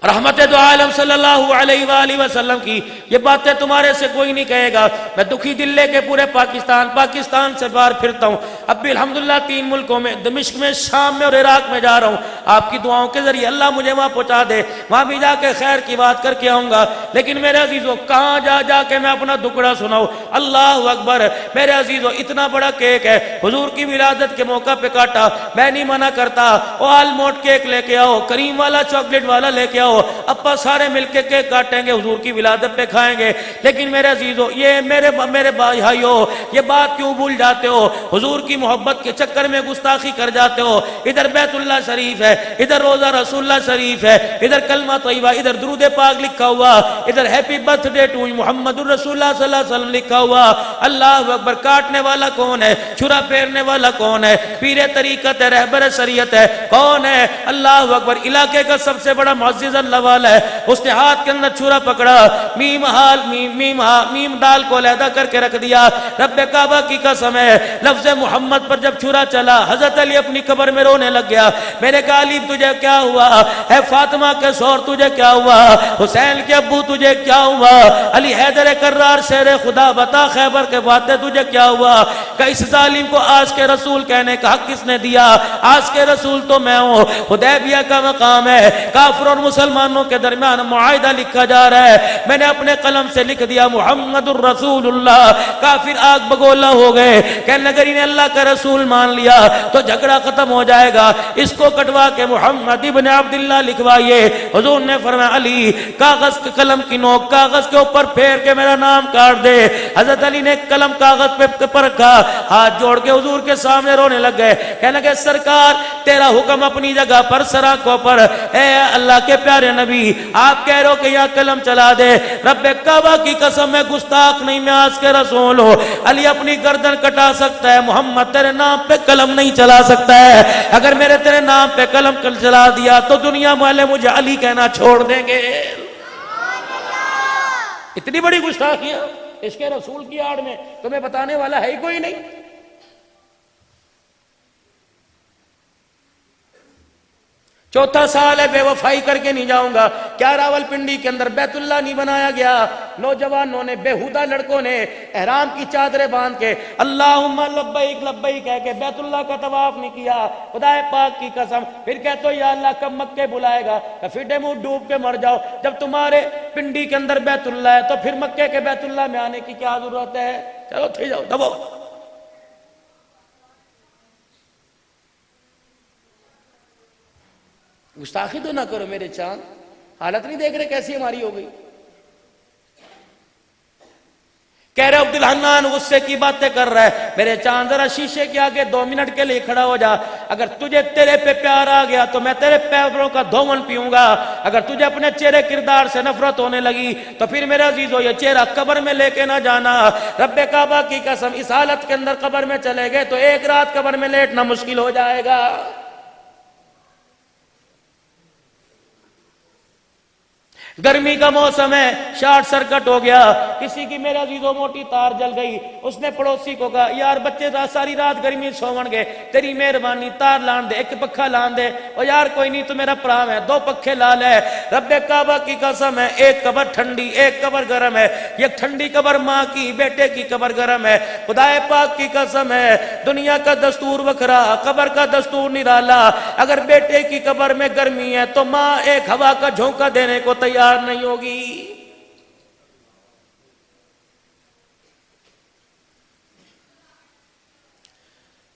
रहमत दो आलम सल्लल्लाहु अलैहि वसल्लम की ये बातें तुम्हारे से कोई नहीं कहेगा। मैं दुखी दिल लेके पूरे पाकिस्तान से बाहर फिरता हूँ। अब भी अल्हम्दुलिल्लाह 3 मुल्कों में, दमिश्क में, शाम में और इराक में जा रहा हूँ। आपकी दुआओं के जरिए अल्लाह मुझे वहाँ पहुँचा दे, वहाँ भी जाके खैर की बात करके आऊँगा। लेकिन मेरे अजीज़ों, कहाँ जा के मैं अपना दुखड़ा सुनाऊँ। अल्लाह अकबर। मेरे अजीज़ों, इतना बड़ा केक है, हुजूर की विलादत के मौका पे काटा। मैं नहीं मना करता, वो आलमोट केक लेके आओ, करीम वाला, चॉकलेट वाला लेके आओ, अप्पा सारे मिलके केक काटेंगे, हुजूर की विलादत पे खाएंगे। लेकिन मेरे अजीजों, ये मेरे भाइयों, ये बात क्यों भूल जाते हो? हुजूर की मोहब्बत के चक्कर में गुस्ताखी कर जाते हो। इधर बैतुल्लाह शरीफ है, इधर रोजा रसूलुल्लाह शरीफ है, इधर कलमा तैयबा, इधर दुरूद पाक लिखा हुआ, इधर हैप्पी बर्थडे टू मुहम्मदुर रसूलुल्लाह सल्लल्लाहु अलैहि वसल्लम लिखा हुआ। अल्लाह अकबर। काटने वाला कौन है? छुरा फेरने वाला कौन है? पीरे तरीकत है, रहबर शरीयत है, कौन है? अल्लाह अकबर। इलाके का सबसे बड़ा मुअज़्ज़िज़ अल्लाह वाला है। उसने हाथ के अंदर छुरा पकड़ा, मीम दाल को अलहदा करके रख दिया। रब्बे काबा की कसम है, लफ्ज़ मोहम्मद पर जब छुरा चला, हजरत अली अपनी कब्र में रोने लग गया। मैंने कहा, अली तुझे क्या हुआ है? फातिमा के शौहर तुझे क्या हुआ? हुसैन के अब्बू तुझे क्या हुआ? अली हैदर कर्रार शेर खुदा, बता खैबर के वादे तुझे क्या हुआ? इस जालिम को आज के रसूल कहने का हक किसने दिया? आज के रसूल तो मैं हूँ। हुदैबिया का मकाम है, काफिर और मुसलमानों के दरमियान मुआहिदा लिखा जा रहा है। मैंने अपने कलम से लिख दिया मुहम्मदुर रसूलुल्लाह। काफिर आग बगोला हो गए, कहने लगे इन्हें अल्लाह का रसूल मान लिया तो झगड़ा खत्म हो जाएगा, इसको कटवा के मुहम्मद इब्न अब्दुल्लाह लिखवाइए। हुजूर ने फरमाया, अली कागज के कलम की नोक कागज के ऊपर फेर के मेरा नाम काट दे। हजरत अली ने कलम कागज पे रखा, हाथ जोड़ के हुजूर के सामने रोने लग गए। कहने लगे, सरकार तेरा हुक्म अपनी जगह पर, सराखों पर है। अल्लाह के प्यारे नबी, आप कह रहे हो कि यहाँ कलम चला दे। रब्बे काबा की कसम, मैं गुस्ताख नहीं, मैं आज के रसूल हूँ। अली अपनी गर्दन कटा सकता है, मोहम्मद तेरे नाम पे कलम नहीं चला सकता है। अगर मेरे तेरे नाम पे कलम चला दिया तो दुनिया वाले मुझे अली कहना छोड़ देंगे। इतनी बड़ी गुस्ताखियां इसके रसूल की आड़ में तुम्हें बताने वाला है ही कोई नहीं। चौथा साल है बेवफाई करके नहीं जाऊंगा। क्या रावलपिंडी के अंदर बैतुल्लाह नहीं बनाया गया? नौजवानों ने, बेहुदा लड़कों ने एहराम की चादरें बांध के अल्लाहुम्मा लब्बैक लब्बैक कह के बैतुल्लाह का तवाफ नहीं किया। खुदाए पाक की कसम, फिर कहते हो या अल्लाह कब मक्के बुलाएगा? फिर मुंह डूब के मर जाओ। जब तुम्हारे पिंडी के अंदर बैतुल्लाह है तो फिर मक्के के बैतुल्लाह में आने की क्या जरूरत है? चलो थे जाओ, दबो। गुस्ताखी तो ना करो मेरे चांद। हालत नहीं देख रहे कैसी हमारी हो गई? कह रहे अब्दुल हन्नान गुस्से की बातें कर रहा है। मेरे चांद जरा शीशे के आगे 2 मिनट के लिए खड़ा हो जा। अगर तुझे तेरे पे प्यार आ गया तो मैं तेरे पैरों का धोवन पीऊंगा। अगर तुझे अपने चेहरे किरदार से नफरत होने लगी तो फिर मेरे अजीजों ये चेहरा कब्र में लेके ना जाना। रब्बे काबा की कसम, इस हालत के अंदर कब्र में चले गए तो एक रात कब्र में लेटना मुश्किल हो जाएगा। गर्मी का मौसम है, शॉर्ट सर्किट हो गया, किसी की मेरा अजीजों मोटी तार जल गई। उसने पड़ोसी को कहा, यार बच्चे सारी रात गर्मी सोवन गए, तेरी मेहरबानी तार लान दे, एक पक्खा लान दे। और यार कोई नहीं, तो मेरा प्राम है, 2 पक्खे ला ले। रब्बे काबा की कसम है, एक कब्र ठंडी, एक कब्र गर्म है। ये ठंडी कब्र माँ की, बेटे की कब्र गर्म है। खुदाए पाक की कसम है, दुनिया का दस्तूर वखरा, कब्र का दस्तूर निराला। अगर बेटे की कब्र में गर्मी है तो माँ एक हवा का झोंका देने को तैयार नहीं होगी।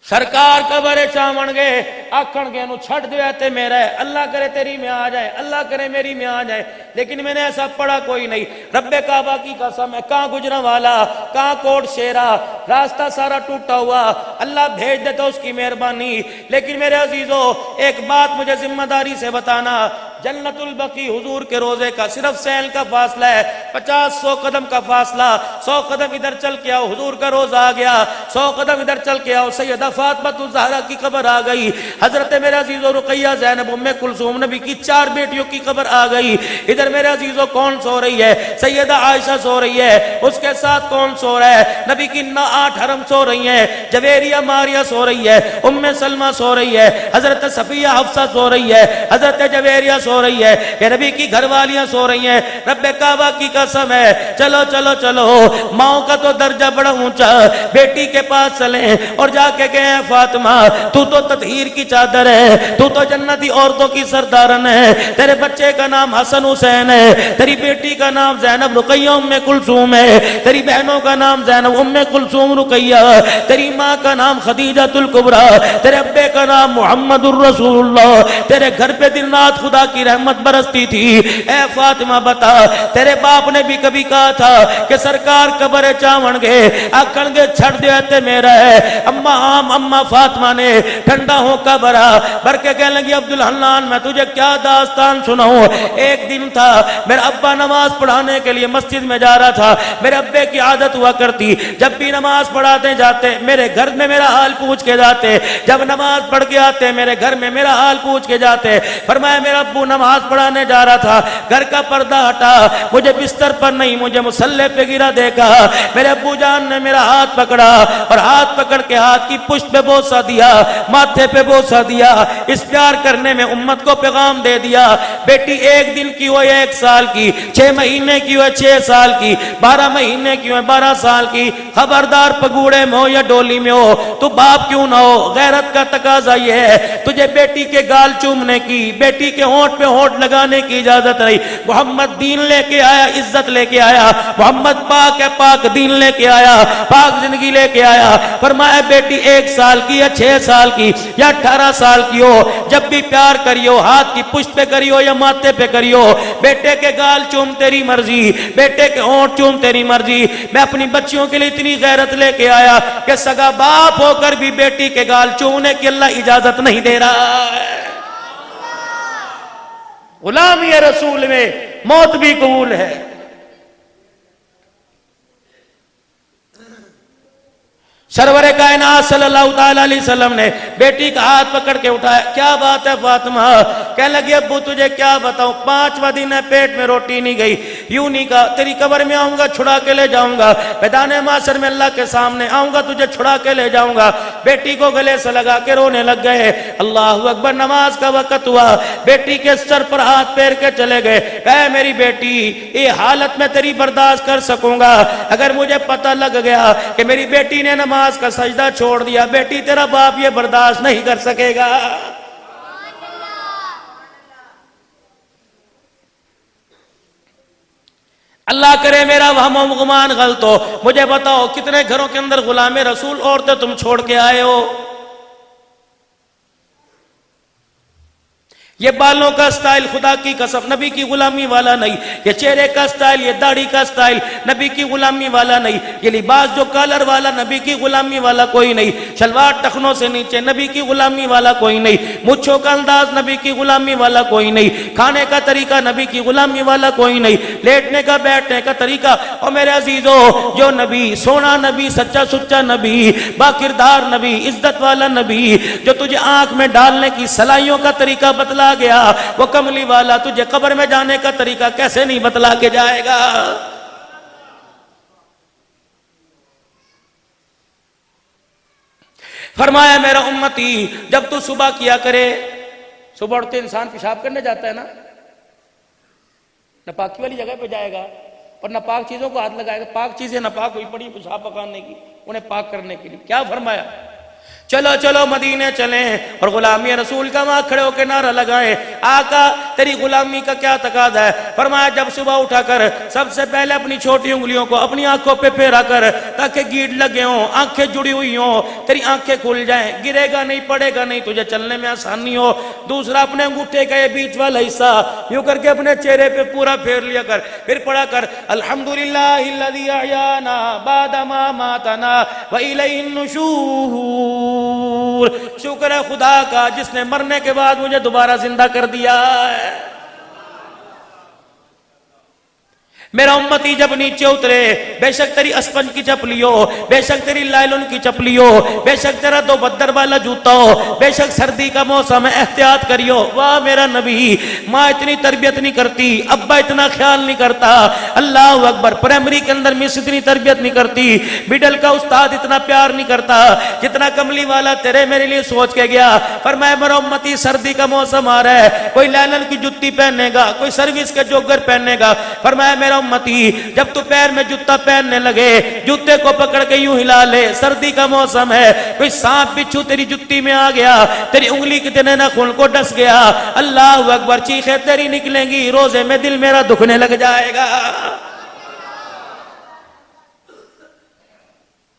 सरकार कबरे चावण गए, आखण गए छड़ दे ते मेरा है, अल्लाह करे तेरी में आ जाए, अल्लाह करे मेरी में आ जाए। लेकिन मैंने ऐसा पढ़ा कोई नहीं। रब्बे काबा की कसम है, कहां गुजरा वाला, कहां कोट शेरा, रास्ता सारा टूटा हुआ, अल्लाह भेज दे तो उसकी मेहरबानी। लेकिन मेरे अजीजों, एक बात मुझे जिम्मेदारी से बताना, जन्नतुल बकी हुजूर के रोजे का सिर्फ सैल का फासला है, 50-100 कदम का फासला। 100 कदम इधर चल के आओ, हुजूर का रोजा आ गया। 100 कदम इधर चल के आओ, सैयदा फातिमा ज़हरा की कब्र आ गई। हजरत मेरे अजीजों रुकैया, ज़ैनब, उम्मे कुलसूम, नबी की 4 बेटियों की कब्र आ गई। इधर मेरे अजीजों कौन सो रही है? सैयदा आयशा सो रही है। उसके साथ कौन सो रहा है? नबी की 8 हरम सो रही है। जवेरिया मारिया सो रही है, उम्मे सलमा सो रही है, हजरत सफिया हफ्सा सो रही है, हजरत जवेरिया सो रही है, ये नबी की घरवालियां सो रही हैं। रब्बे काबा की कसम है, चलो चलो चलो, माओ का तो दर्जा बड़ा ऊंचा, बेटी के पास चले और जाके गए फातिमा तू तो ततहीर की चादर है, तू तो जन्नती औरतों की सरदारन है, तेरे बच्चे का नाम हसन हुसैन है, तेरी बेटी का नाम ज़ैनब रुकैया उम्मे कुलसूम है, तेरी बहनों का नाम ज़ैनब उम्मे कुलसूम रुकैया, तेरी माँ का नाम खदीजातुल कुबरा, तेरे अब्बे का नाम मुहम्मदुर रसूलुल्लाह, तेरे घर पे दिन रात खुदा की रहमत बरसती थी। ए फातिमा बता, तेरे बाप ने भी कभी कहा था कि सरकार कब्र चावण गे आखण गे छड़ दे मेरा है। अम्मा आम अम्मा फातिमा ने ठंडा होकर भर के कहने लगी अब्दुल हन्नान मैं तुझे क्या दास्तान सुनाऊं। एक दिन था मेरा अब्बा नमाज पढ़ाने के लिए मस्जिद में जा रहा था, मेरे अब्बे की आदत हुआ करती जब भी नमाज पढ़ाते जाते मेरे घर में मेरा हाल पूछ के जाते, जब नमाज पढ़ के आते मेरे घर में मेरा हाल पूछ के जाते। फरमाया मेरा अब्बू नमाज पढ़ाने जा रहा था, घर का पर्दा हटा, मुझे बिस्तर पर नहीं मुझे मुसल्ले पे गिरा देखा, मेरे अब्बू जान ने मेरा हाथ पकड़ा और हाथ पकड़ के हाथ की पुष्ट पे बोसा दिया, माथे पे बोसा दिया, इस प्यार करने में उम्मत को पैगाम दे दिया। बेटी एक दिन की हो 1 साल की, 6 महीने की हो 6 साल की, 12 महीने की हो 12 साल की, खबरदार पगूड़े में हो या डोली में हो, तू बाप क्यों ना हो, गैरत का तकाजा ये है तुझे बेटी के गाल चूमने की, बेटी के होंठ पे होंठ लगाने की इजाजत नहीं। मोहम्मद दीन लेके आया, इज्जत लेके आया, मोहम्मद पाक है, पाक दीन लेके आया, पाक जिंदगी लेके आया। फरमाया बेटी 1 साल की या 6 साल की या 18 साल की हो, जब भी प्यार करियो हाथ की पुष्ट पे करियो या माथे पे करियो, बेटे के गाल चूम तेरी मर्जी, बेटे के होंठ चूम तेरी मर्जी। मैं अपनी बच्चियों के लिए इतनी गैरत लेके आया कि सगा बाप होकर भी बेटी के गाल चूमने की अल्लाह इजाजत नहीं दे रहा है। गुलामी रसूल में मौत भी कबूल है। सरवरे कायनात सल्लल्लाहु ताला अलैहि वसल्लम ने बेटी का हाथ पकड़ के उठाया, क्या बात है फातिमा? कहने लगी अब्बू तुझे क्या बताऊं, 5वां दिन है पेट में रोटी नहीं गई, यूं नहीं कहा तेरी कब्र में आऊंगा छुड़ा के ले जाऊंगा, मैदान माशर में अल्लाह के सामने आऊंगा तुझे छुड़ा के ले जाऊंगा। बेटी को गले से लगा के रोने लग गए। अल्लाहू अकबर, नमाज का वक्त हुआ, बेटी के सर पर हाथ फेर के चले गए। कहे मेरी बेटी ये हालत में तेरी बर्दाश्त कर सकूंगा, अगर मुझे पता लग गया कि मेरी बेटी ने नमाज का सजदा छोड़ दिया, बेटी तेरा बाप ये बर्दाश्त नहीं कर सकेगा। अल्लाह करे मेरा वहम गुमान गलत हो। मुझे बताओ कितने घरों के अंदर गुलामे रसूल औरतें तुम छोड़ के आए हो? ये बालों का स्टाइल खुदा की कसम नबी की गुलामी वाला नहीं, ये चेहरे का स्टाइल, ये दाढ़ी का स्टाइल नबी की गुलामी वाला नहीं, ये लिबास जो कलर वाला नबी की गुलामी वाला कोई नहीं, शलवार टखनों से नीचे नबी की गुलामी वाला कोई नहीं, मुच्छों का अंदाज नबी की गुलामी वाला कोई नहीं, खाने का तरीका नबी की गुलामी वाला कोई नहीं, लेटने का बैठने का तरीका। और मेरे अजीजों जो नबी सोना नबी, सच्चा सुच्चा नबी, बाकिरदार नबी, इज्जत वाला नबी, जो तुझे आंख में डालने की सलाइयों का तरीका बतला गया, वो कमली वाला तुझे कब्र में जाने का तरीका कैसे नहीं बतला के जाएगा? फरमाया मेरा उम्मती जब तू सुबह किया करे, सुबह उठते इंसान पेशाब करने जाता है ना, नापाकी वाली जगह पे जाएगा और नापाक चीजों को हाथ लगाएगा, पाक चीजें नापाक हुई पड़ी पेशाब पकाने की, उन्हें पाक करने के लिए क्या फरमाया? चलो चलो मदीने चलें और गुलामी रसूल का वहां खड़े होकर नारा लगाएं, आका तेरी गुलामी का क्या तकादा है? फरमाया जब सुबह उठाकर सबसे पहले अपनी छोटी उंगलियों को अपनी आंखों पे फेरा कर, ताकि गीट लगे हों, आंखें जुड़ी हुई हों, तेरी आंखें खुल जाएं, गिरेगा नहीं, पड़ेगा नहीं, तुझे चलने में आसानी हो। दूसरा अपने अंगूठे का ये बीच वाला हिस्सा यूं करके अपने चेहरे पे पूरा फेर लिया कर, फिर पढ़ा कर अल्हम्दुलिल्लाहिल्लज़ी अहयाना बादा मा मातना व इलैहिन नुशूर। शुक्र है खुदा का जिसने मरने के बाद मुझे दोबारा जिंदा कर दिया है। मेरा उम्मती जब नीचे उतरे, बेशक तेरी अस्पंज की चपली हो, बेशक तेरी लाइलन की चपली हो, बेशक तेरा दो बद्दर वाला जूता हो, बेशक सर्दी का मौसम है, एहतियात करियो। वाह मेरा नबी, माँ इतनी तरबियत नहीं करती, अब्बा इतना ख्याल नहीं करता, अल्लाह अकबर, प्राइमरी के अंदर मिस इतनी तरबियत नहीं करती, मिडल का उस्ताद इतना प्यार नहीं करता जितना कमली वाला तेरे मेरे लिए सोच के गया। फरमाया मेरा उम्मती सर्दी का मौसम आ रहा है, कोई लाइलन की जुत्ती पहनेगा, कोई सर्विस के जोगर पहनेगा। फरमाया मेरा उम्मती जब तू पैर में जूता पहनने लगे, जूते को पकड़ के यूं हिला ले, सर्दी का मौसम है, कोई सांप बिच्छू तेरी जुत्ती में आ गया, तेरी उंगली के तेने नाखून को डस गया, अल्लाह अकबर, चीखें तेरी निकलेंगी, रोजे में दिल मेरा दुखने लग जाएगा।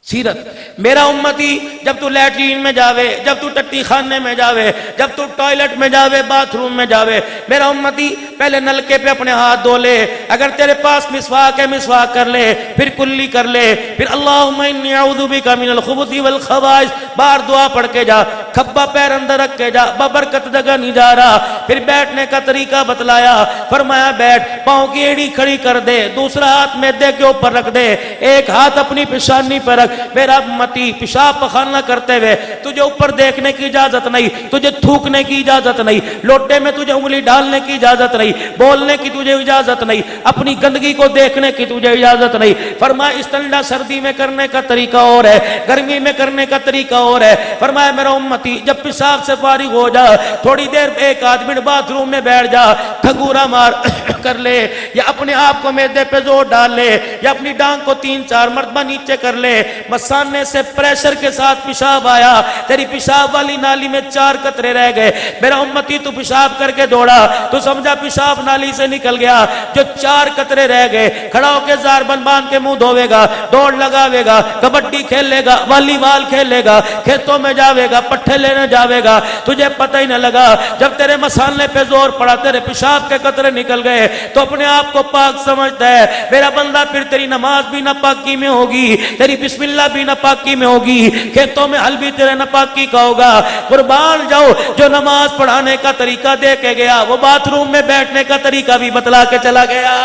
सीरत मेरा उम्मती जब तू लैट्रीन में जावे, जब तू टट्टी खाने में जावे, जब तू टॉयलेट में जावे, बाथरूम में जावे, मेरा उम्मती पहले नलके पे अपने हाथ धो ले, अगर तेरे पास मिसवाक है मिसवाक कर ले, फिर कुल्ली कर ले, फिर अल्लाहुम्मा इन्नी अऊज़ु बिका मिनल खुबुसी वल खबाइस, बार दुआ पढ़ के जा, खब्बा पैर अंदर रख के जा, बबरकत जगह नहीं जा रहा। फिर बैठने का तरीका बतलाया, फरमाया बैठ, पाँव की एड़ी खड़ी कर दे, दूसरा हाथ मैदे के ऊपर रख दे, एक हाथ अपनी पेशानी पर रख। मेरा उम्मती पेशाब पखाना करते हुए तुझे ऊपर देखने की इजाजत नहीं, तुझे थूकने की इजाजत नहीं, लोटे में तुझे उंगली डालने की इजाजत नहीं, बोलने की तुझे इजाजत नहीं, अपनी गंदगी को देखने की तुझे इजाजत नहीं। फरमाया इस ठंडा सर्दी में करने का तरीका और है, गर्मी में करने का तरीका और है। फरमाया मेरा उम्मती जब पेशाब से फारिग हो जा, थोड़ी देर एक आध मिनट बाथरूम में बैठ जा, ठगूरा मार कर ले, या अपने आप को मैदे पे जोर डाल ले, या अपनी टांग को 3-4 मरतबा नीचे कर ले, मसाने से प्रेशर के साथ पेशाब आया, तेरी पेशाब वाली नाली में 4 कतरे रह गए, मेरा उम्मती तू पेशाब करके दौड़ा, तू समझा पेशाब नाली से निकल गया, जो 4 कतरे रह गए, खड़ा होकर जार बन बांध के मुंह धोवेगा, दौड़ लगावेगा, कबड्डी खेलेगा, वॉलीबॉल खेलेगा, खेतों में जावेगा, पट्टे लेने जावेगा, तुझे पता ही न लगा, जब तेरे मसाने पे जोर पड़ा, तेरे पेशाब के कतरे निकल गए, तो अपने आप को पाक समझता है मेरा बंदा, फिर तेरी नमाज भी नापाकी में होगी, तेरी बिस्मिल्लाह भी नापाकी में होगी, खेतों में हल भी तेरे नापाकी का होगा। कुर्बान जाओ, जो नमाज पढ़ाने का तरीका दे के गया, वो बाथरूम में बैठने का तरीका भी बतला के चला गया।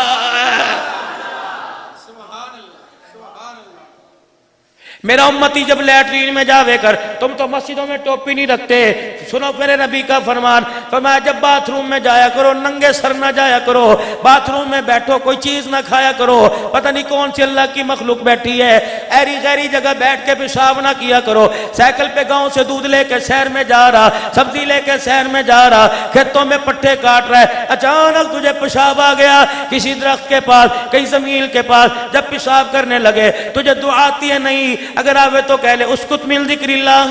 मेरा उम्मती जब लैट्रीन में जावे कर, तुम तो मस्जिदों में टोपी नहीं रखते, सुनो मेरे नबी का फरमान, फरमाया जब बाथरूम में जाया करो नंगे सर ना जाया करो, बाथरूम में बैठो कोई चीज ना खाया करो, पता नहीं कौन सी अल्लाह की मखलूक बैठी है, ऐरी गैरी जगह बैठ के पेशाब ना किया करो। साइकिल पे गांव से दूध लेके शहर में जा रहा, सब्जी लेके शहर में जा रहा, खेतों में पट्टे काट रहा है, अचानक तुझे पेशाब आ गया किसी दरख्त के पास, कहीं जमीन के पास, जब पेशाब करने लगे तुझे दुआ आती है नहीं, अगर आवे तो कह ले उसकुत मिल जिक्रिल्लाह,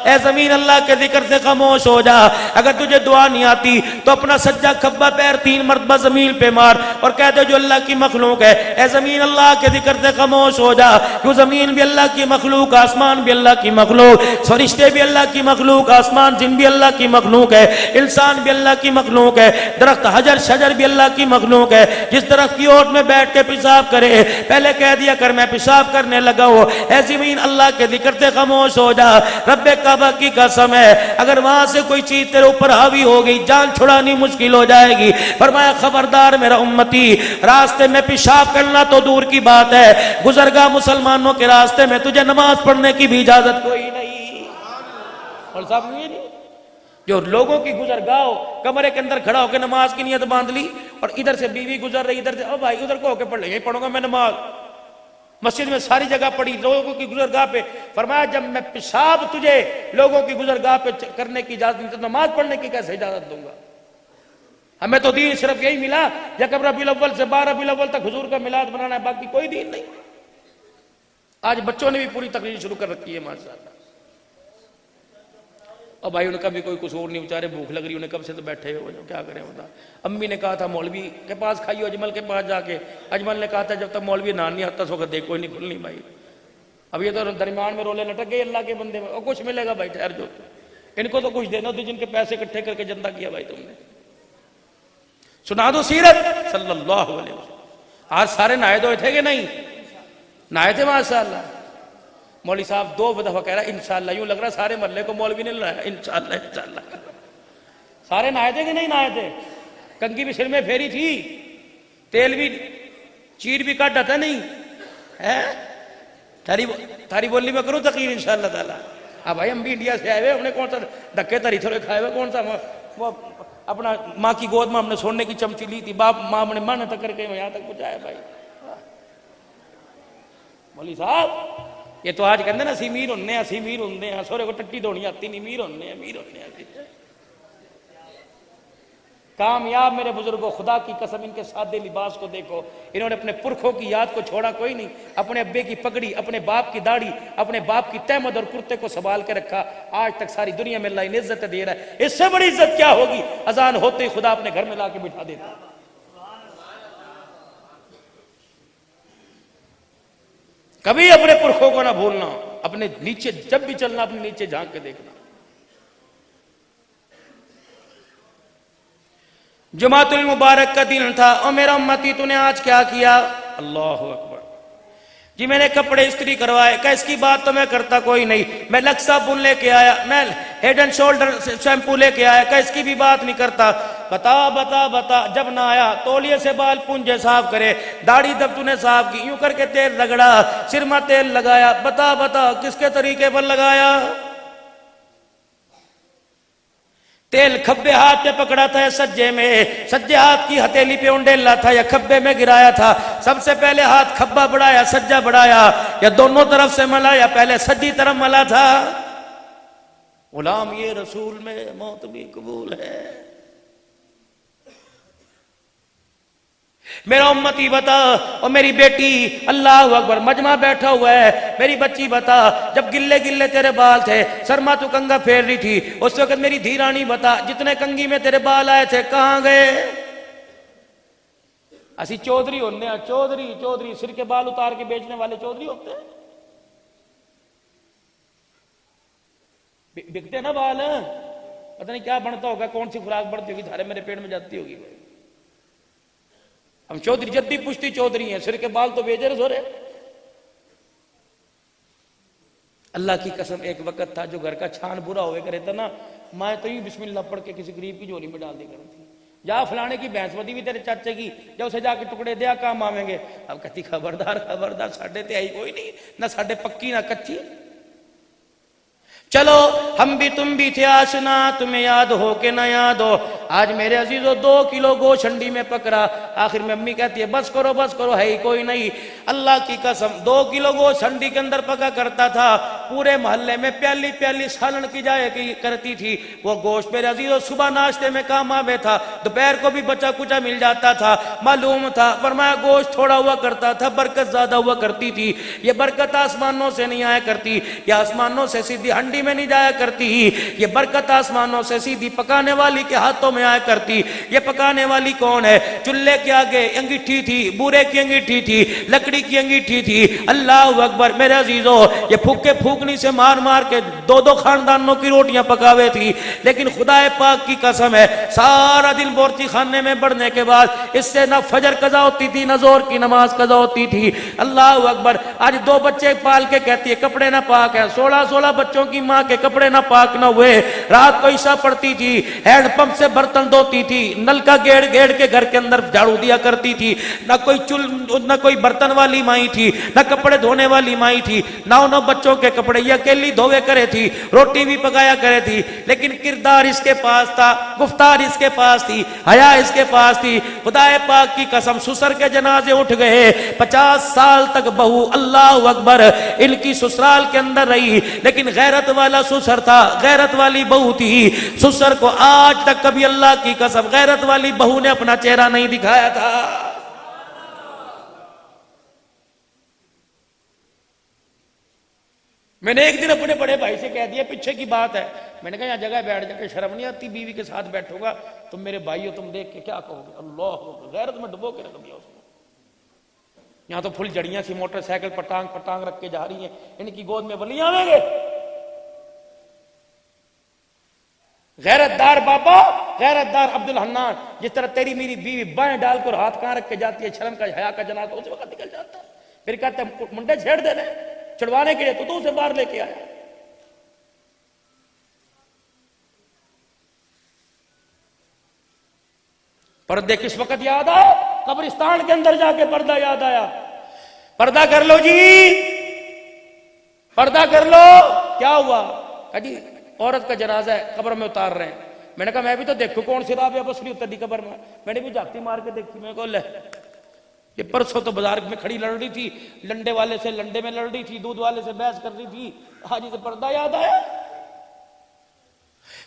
ए जमीन अल्लाह के जिक्र से खामोश हो जा। अगर तुझे दुआ नहीं आती तो अपना सज्जा खब्बा पैर 3 मरतबा जमीन पे मार और कह दे जो अल्लाह की मखलूक है, ए जमीन अल्लाह के जिक्र से खामोश हो जा, क्यों जमीन भी अल्लाह की मखलूक, आसमान भी अल्लाह की मखलूक, फरिश्ते भी अल्लाह की मखलूक, आसमान जिन भी अल्लाह की मखलूक है, इंसान भी अल्लाह की मखलूक है, दरख्त हजर शजर भी अल्लाह की मखलूक है। जिस दरख्त की ओट में बैठ के पेशाब करे, पहले कह दिया कर मैं पेशाब करने लगा हो, ऐ ज़मीन अल्लाह के जिक्र से खामोश हो जा। रब्बे काबा की कसम है, अगर वहां से कोई चीज तेरे ऊपर हावी हो गई, जान छुड़ानी मुश्किल हो जाएगी। फरमाया खबरदार मेरा उम्मती, रास्ते में पेशाब करना तो दूर की बात है, गुजरगा मुसलमानों के रास्ते में तुझे नमाज पढ़ने की भी इजाजत कोई नहीं। और साहब नहीं, जो लोगों की गुजरगाह कमरे के अंदर खड़ा होकर नमाज की नियत बांध ली और इधर से बीवी गुजर रही, इधर से ओ भाई उधर को होकर पढ़ ले, यही पढ़ूंगा मैं नमाज, मस्जिद में सारी जगह पड़ी लोगों की गुजरगाह पे। फरमाया जब मैं पेशाब तुझे लोगों की गुजरगाह पे करने की इजाजत नहीं तो नमाज पढ़ने की कैसे इजाजत दूंगा। हमें तो दीन सिर्फ यही मिला, यकम रबीउल अव्वल से 12 रबीउल अव्वल तक हुजूर का मिलाद बनाना है, बाकी कोई दीन नहीं। आज बच्चों ने भी पूरी तकरीर शुरू कर रखी है माशाअल्लाह। और भाई उनका भी कोई कसूर नहीं, बेचारे भूख लग रही, उन्हें कब से तो बैठे हो, क्या करें बता। अम्मी ने कहा था मौलवी के पास खाइयो, अजमल के पास जाके, अजमल ने कहा था जब तक मौलवी नान नहीं आता वक्त देख कोई नहीं खुलनी भाई। अब ये तो दरमियान में रोले लटक गए अल्लाह के बंदे में, और कुछ मिलेगा भाई ठहर जो, इनको तो कुछ देना थी जिनके पैसे इकट्ठे करके जनता किया भाई तुमने। सुना दो सीरत सल्लल्लाहु अलैहि वसल्लम। आज सारे नहाए धोए थे कि नहीं? नहाए थे माशाअल्लाह। मौलवी साहब 2 दफा कह रहा इंशाअल्लाह, यूं लग रहा सारे मोहल्ले को मौलवी ने लाया, इंशाअल्लाह इंशाअल्लाह। सारे नहाए थे कि नहीं नहाए थे? कंघी भी सिर में फेरी थी, तेल भी चीर भी काटा था नहीं है। थारी बोली में करूं तकीर इंशाअल्लाह ताला। हाँ भाई, हम भी इंडिया से आए हुए, हमने कौन सा धक्के तरी थोड़े खाए हुए, कौन सा वो अपना माँ की गोद में हमने सोने की चमची ली थी, बाप माँ ने मन तक करके यहाँ तक पहुंचाया भाई। मौली साहब ये तो आज कहते ना असी मीर होने, असी मीर होंगे हैं, सोरे को टट्टी धोनी आती नहीं, मीर होने हैं, मीर होने हैं। कामयाब मेरे बुजुर्गों, खुदा की कसम इनके सादे लिबास को देखो, इन्होंने अपने पुरखों की याद को छोड़ा कोई नहीं। अपने अब्बे की पगड़ी, अपने बाप की दाढ़ी, अपने बाप की तहमद और कुर्ते को संभाल के रखा। आज तक सारी दुनिया में अल्लाह इन्हें इज्जत दे रहा है। इससे बड़ी इज्जत क्या होगी? अजान होते ही खुदा अपने घर में लाके बिठा देता। कभी अपने पुरखों को ना भूलना, अपने नीचे जब भी चलना अपने नीचे झांक के देखना। जुमातुल मुबारक का दिन था और मेरा उम्मती तूने आज क्या किया? अल्लाह अकबर जी, मैंने कपड़े इस्त्री करवाए। क्या इसकी बात तो मैं करता कोई नहीं। मैं लक्स साबुन लेके आया, मैं हेड एंड शोल्डर शैम्पू लेके आया। क्या इसकी भी बात नहीं करता? बता बता बता। जब ना आया तौलिए से बाल पूंजे साफ करे, दाढ़ी जब तूने साफ की यूं करके तेल रगड़ा, सिर में तेल लगाया। बता बता किसके तरीके पर लगाया? तेल खब्बे हाथ में पकड़ा था या सज्जे में? सज्जे हाथ की हथेली पे उंडेला था या खब्बे में गिराया था? सबसे पहले हाथ खब्बा बढ़ाया, सज्जा बढ़ाया, या दोनों तरफ से मला, या पहले सज्जी तरफ मला था? गुलाम ये रसूल में मौत भी कबूल है। मेरा उम्मती बता, और मेरी बेटी, अल्लाह अकबर, मजमा बैठा हुआ है, मेरी बच्ची बता, जब गिल्ले गिल्ले तेरे बाल थे, शर्मा तू कंगा फेर रही थी, उस वक्त मेरी धीरानी बता, जितने कंगी में तेरे बाल आए थे कहां गए? असी चौधरी होने हैं, चौधरी चौधरी, सिर के बाल उतार के बेचने वाले चौधरी होते हैं। बिकते ना बाल, पता नहीं क्या बनता होगा, कौन सी खुराक बढ़ती होगी, धारे मेरे पेट में जाती होगी। हम चौधरी जद्दी पुश्ती चौधरी हैं, सिर के बाल तो बेच रहे सोरे। अल्लाह की कसम एक वक्त था जो घर का छान बुरा हुए करे था ना, मैं तो ही बिस्मिल्लाह पढ़ के किसी गरीब की झोली में डाल दी करती थी। जा फलाने की भैंस बदी भी तेरे चाचे की, जब उसे जाके टुकड़े दिया काम आवेंगे। अब कहती खबरदार खबरदार, साढ़े ते आई कोई नहीं, ना साढ़े पक्की ना कच्ची। चलो हम भी तुम भी थे आशना, तुम्हें याद हो के ना याद हो। आज मेरे अजीजों 2 किलो गोश्त हंडी में पकड़ा। आखिर में अम्मी कहती है बस करो है ही कोई नहीं। अल्लाह की कसम 2 किलो गोश्त हंडी के अंदर पका करता था। पूरे मोहल्ले में प्याली प्याली सालन की जाए करती थी वो गोश्त। मेरे अजीजों सुबह नाश्ते में काम आवे था, दोपहर को भी बचा कुचा मिल जाता था। मालूम था फरमाया गोश्त थोड़ा हुआ करता था, बरकत ज्यादा हुआ करती थी। ये बरकत आसमानों से नहीं आया करती, या आसमानों से सीधी हंडी में नहीं जाया करती। ये बरकत आसमानों से सीधी पकाने वाली के हाथों में आया करती। ये पकाने वाली कौन है? चूल्हे के आगे अंगीठी थी, बूरे की अंगीठी थी, लकड़ी की अंगीठी थी। अल्लाह अकबर मेरे अजीजों, ये फूके फूकनी से मार मार के 2-2 खानदानों की रोटियां पकावे थी। लेकिन खुदाए पाक की कसम है, सारा दिन बोरती खाने में बढ़ने के बाद इससे ना फजर कजा होती थी, ना जोर की नमाज कजा होती थी। अल्लाह अकबर आज 2 बच्चे पाल के कहती है कपड़े ना पाक है। 16-16 बच्चों की माँ के कपड़े ना पाक ना हुए। रात को ईशा पड़ती थी, हैंडपंप से बर्तन धोती थी, नलका गेड़ गेड़ के घर के अंदर झाड़ू दिया करती थी। ना कोई बर्तन वाली माई थी, ना कपड़े धोने वाली माई थी। 9 बच्चों के कपड़े ये अकेली धोवे करे थी, रोटी भी पकाया करे थी। लेकिन किरदार इसके पास था, गुफ्तार इसके पास थी, हया इसके पास थी। खुदाए पाक की कसम ससुर के जनाजे उठ गए। 50 साल तक बहू अल्लाह अकबर इनकी ससुराल के अंदर रही, लेकिन गैरत वाला ससुर था, गैरत वाली बहू थी। ससुर को आज तक कभी अल्लाह की कसम गैरत वाली बहू ने अपना चेहरा नहीं दिखाया था। मैंने एक दिन अपने बड़े भाई से कह दिया, पीछे की बात है, मैंने कहा यहाँ जगह बैठ जाके शर्म नहीं आती? बीवी के साथ बैठोगा तुम मेरे भाई हो, तुम देख के क्या कहोगे? अल्लाह, गैरत में डुबो के रख दिया उसने। यहाँ तो फुल जड़ियां सी मोटरसाइकिल पटांग पटांग रख के जा रही है, इनकी गोद में बलियां आवेंगे। गैरतदार बाबा, गैरतदार अब्दुल हन्नान, जिस तरह तेरी मेरी बीवी बाएं डालकर हाथ कहां रख के जाती है, शर्म का हया का जनाजा उस वक्त निकल जाता है। फिर कहते हैं मुंडे छेड़ देने छुड़वाने के लिए तो उसे बाहर लेके आया। पर्दे किस वक्त याद आए? कब्रिस्तान के अंदर जाके पर्दा याद आया। पर्दा कर लो जी, पर्दा कर लो। क्या हुआ? कहा जी औरत का जनाजा है, कब्र में उतार रहे हैं। मैंने कहा मैं भी तो देखूं कौन सी राब या बसरी उतरी कब्र में। मैंने भी झांकी मार के देखी। मैं को ले ये परसों तो बाजार में खड़ी लड़ रही थी, लंडे वाले से लंडे में लड़ रही थी, दूध वाले से बहस कर रही थी, आज इसे पर्दा याद आया।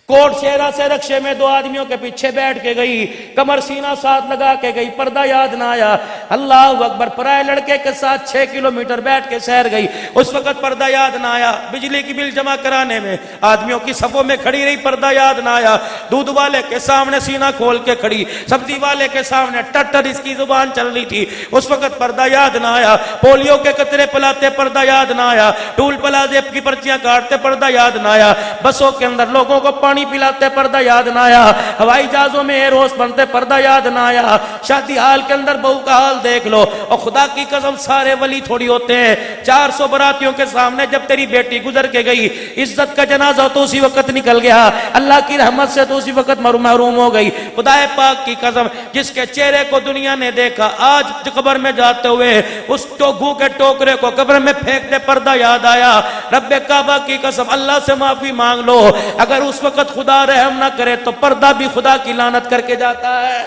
कोट शेरा से रक्षे में दो आदमियों के पीछे बैठ के गई, कमर सीना साथ लगा के गई, पर्दा याद ना आया। अल्लाह अकबर, पराए लड़के के साथ 6 किलोमीटर बैठ के सैर गई, उस वक्त पर्दा याद ना आया। बिजली की बिल जमा कराने में आदमियों की सफों में खड़ी रही, पर्दा याद ना आया। दूध वाले के सामने सीना खोल के खड़ी, सब्जी वाले के सामने टट्टर इसकी जुबान चल रही थी, उस वक्त पर्दा याद ना आया। पोलियो के कतरे पिलाते पर्दा याद ना आया। टूल प्लाजे की पर्चियां काटते पर्दा याद ना आया। बसों के अंदर लोगों को पानी पिलाते पर्दा याद ना आया। हवाई जहाजों में एयर होस्ट बनते पर्दा याद ना आया। शादी हाल के अंदर बहू का हाल देख लो। और खुदा की कसम सारे वली थोड़ी होते हैं। 400 बरातियों के सामने जब तेरी बेटी गुजर के गई, इज्जत का जनाजा तो उसी वक्त निकल गया, अल्लाह की रहमत से तो उसी वक्त महरूम हो गई। खुदाए पाक की कसम, जिसके चेहरे को दुनिया ने देखा, आज कब्र में जाते हुए उस टोकू के टोकरे को कब्र में फेंकते पर्दा याद आया। रब्बे काबा की कसम, अल्लाह से माफी मांग लो। अगर उस वक्त खुदा रहम ना करे तो पर्दा भी खुदा की लानत करके जाता है।